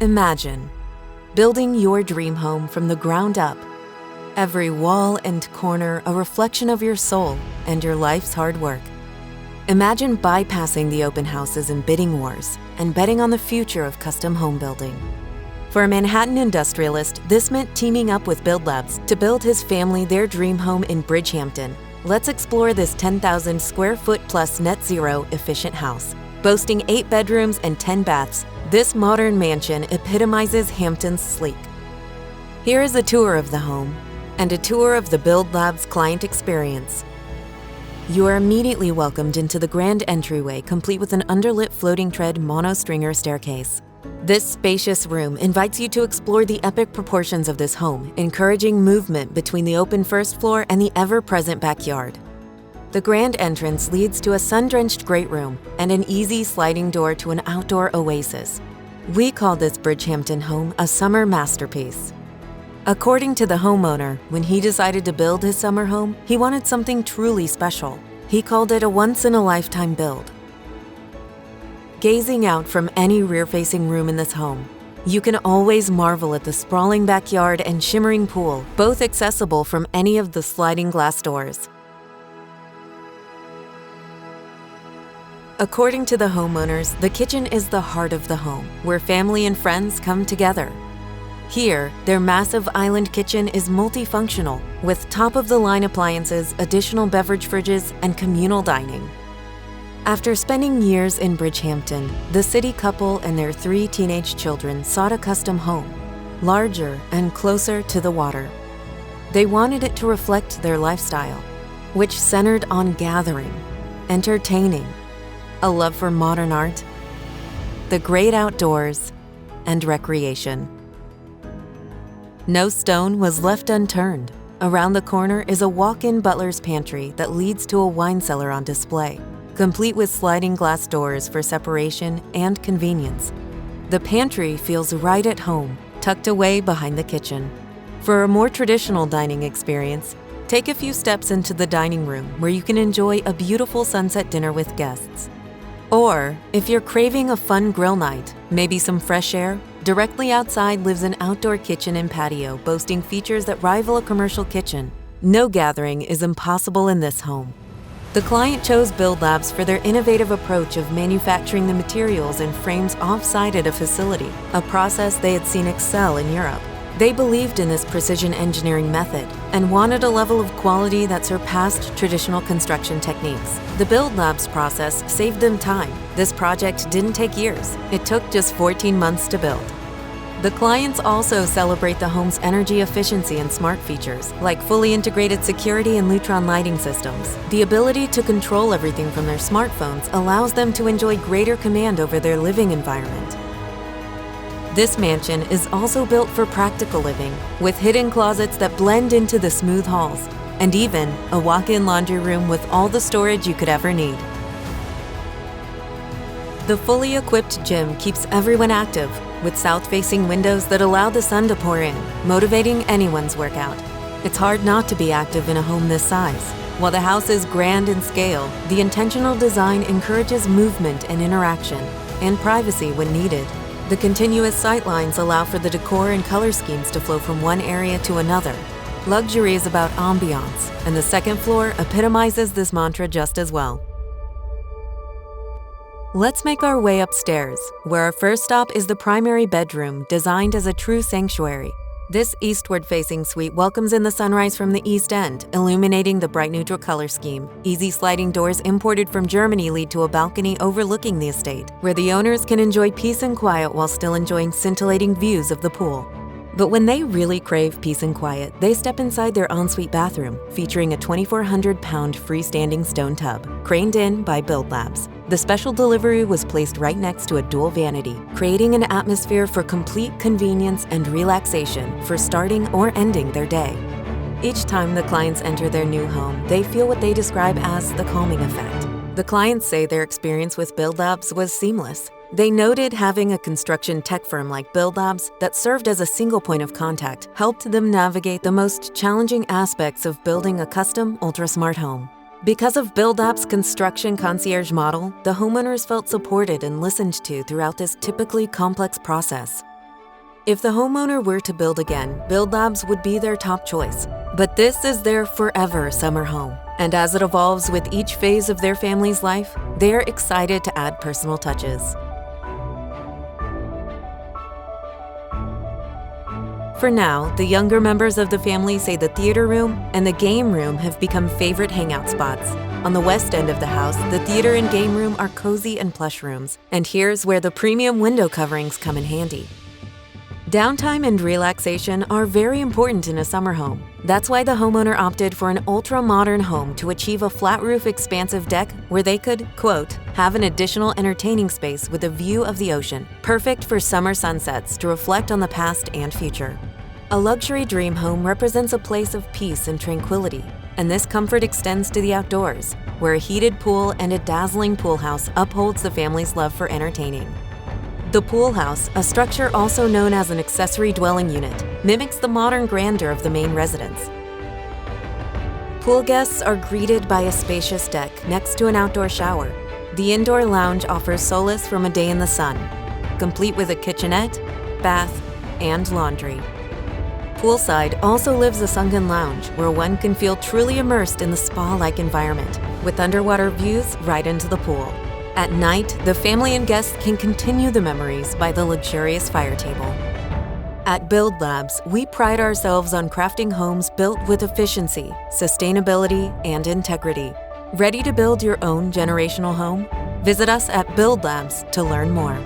Imagine building your dream home from the ground up. Every wall and corner a reflection of your soul and your life's hard work. Imagine bypassing the open houses and bidding wars and betting on the future of custom home building. For a Manhattan industrialist, this meant teaming up with BuildLabs to build his family their dream home in Bridgehampton. Let's explore this 10,000 square foot plus net zero efficient house. Boasting 8 bedrooms and 10 baths, this modern mansion epitomizes Hamptons sleek. Here is a tour of the home and a tour of the BuildLabs client experience. You are immediately welcomed into the grand entryway, complete with an underlit floating tread mono-stringer staircase. This spacious room invites you to explore the epic proportions of this home, encouraging movement between the open first floor and the ever-present backyard. The grand entrance leads to a sun-drenched great room and an easy sliding door to an outdoor oasis. We call this Bridgehampton home a summer masterpiece. According to the homeowner, when he decided to build his summer home, he wanted something truly special. He called it a once-in-a-lifetime build. Gazing out from any rear-facing room in this home, you can always marvel at the sprawling backyard and shimmering pool, both accessible from any of the sliding glass doors. According to the homeowners, the kitchen is the heart of the home, where family and friends come together. Here, their massive island kitchen is multifunctional, with top-of-the-line appliances, additional beverage fridges, and communal dining. After spending years in Bridgehampton, the city couple and their 3 teenage children sought a custom home, larger and closer to the water. They wanted it to reflect their lifestyle, which centered on gathering, entertaining, a love for modern art, the great outdoors, and recreation. No stone was left unturned. Around the corner is a walk-in butler's pantry that leads to a wine cellar on display, complete with sliding glass doors for separation and convenience. The pantry feels right at home, tucked away behind the kitchen. For a more traditional dining experience, take a few steps into the dining room where you can enjoy a beautiful sunset dinner with guests. Or, if you're craving a fun grill night, maybe some fresh air, directly outside lives an outdoor kitchen and patio boasting features that rival a commercial kitchen. No gathering is impossible in this home. The client chose BuildLabs for their innovative approach of manufacturing the materials and frames off-site at a facility, a process they had seen excel in Europe. They believed in this precision engineering method and wanted a level of quality that surpassed traditional construction techniques. The BuildLabs process saved them time. This project didn't take years. It took just 14 months to build. The clients also celebrate the home's energy efficiency and smart features, like fully integrated security and Lutron lighting systems. The ability to control everything from their smartphones allows them to enjoy greater command over their living environment. This mansion is also built for practical living, with hidden closets that blend into the smooth halls, and even a walk-in laundry room with all the storage you could ever need. The fully equipped gym keeps everyone active, with south-facing windows that allow the sun to pour in, motivating anyone's workout. It's hard not to be active in a home this size. While the house is grand in scale, the intentional design encourages movement and interaction, and privacy when needed. The continuous sightlines allow for the decor and color schemes to flow from one area to another. Luxury is about ambiance, and the second floor epitomizes this mantra just as well. Let's make our way upstairs, where our first stop is the primary bedroom, designed as a true sanctuary. This eastward-facing suite welcomes in the sunrise from the east end, illuminating the bright neutral color scheme. Easy sliding doors imported from Germany lead to a balcony overlooking the estate, where the owners can enjoy peace and quiet while still enjoying scintillating views of the pool. But when they really crave peace and quiet, they step inside their ensuite bathroom, featuring a 2,400-pound freestanding stone tub, craned in by BuildLabs. The special delivery was placed right next to a dual vanity, creating an atmosphere for complete convenience and relaxation for starting or ending their day. Each time the clients enter their new home, they feel what they describe as the calming effect. The clients say their experience with BuildLabs was seamless. They noted having a construction tech firm like BuildLabs that served as a single point of contact helped them navigate the most challenging aspects of building a custom, ultra-smart home. Because of BuildLabs' construction concierge model, the homeowners felt supported and listened to throughout this typically complex process. If the homeowner were to build again, BuildLabs would be their top choice. But this is their forever summer home. And as it evolves with each phase of their family's life, they're excited to add personal touches. For now, the younger members of the family say the theater room and the game room have become favorite hangout spots. On the west end of the house, the theater and game room are cozy and plush rooms, and here's where the premium window coverings come in handy. Downtime and relaxation are very important in a summer home. That's why the homeowner opted for an ultra-modern home to achieve a flat-roof expansive deck where they could, quote, have an additional entertaining space with a view of the ocean, perfect for summer sunsets to reflect on the past and future. A luxury dream home represents a place of peace and tranquility, and this comfort extends to the outdoors, where a heated pool and a dazzling pool house upholds the family's love for entertaining. The pool house, a structure also known as an accessory dwelling unit, mimics the modern grandeur of the main residence. Pool guests are greeted by a spacious deck next to an outdoor shower. The indoor lounge offers solace from a day in the sun, complete with a kitchenette, bath, and laundry. Poolside also lives a sunken lounge where one can feel truly immersed in the spa-like environment, with underwater views right into the pool. At night, the family and guests can continue the memories by the luxurious fire table. At BuildLabs, we pride ourselves on crafting homes built with efficiency, sustainability, and integrity. Ready to build your own generational home? Visit us at BuildLabs to learn more.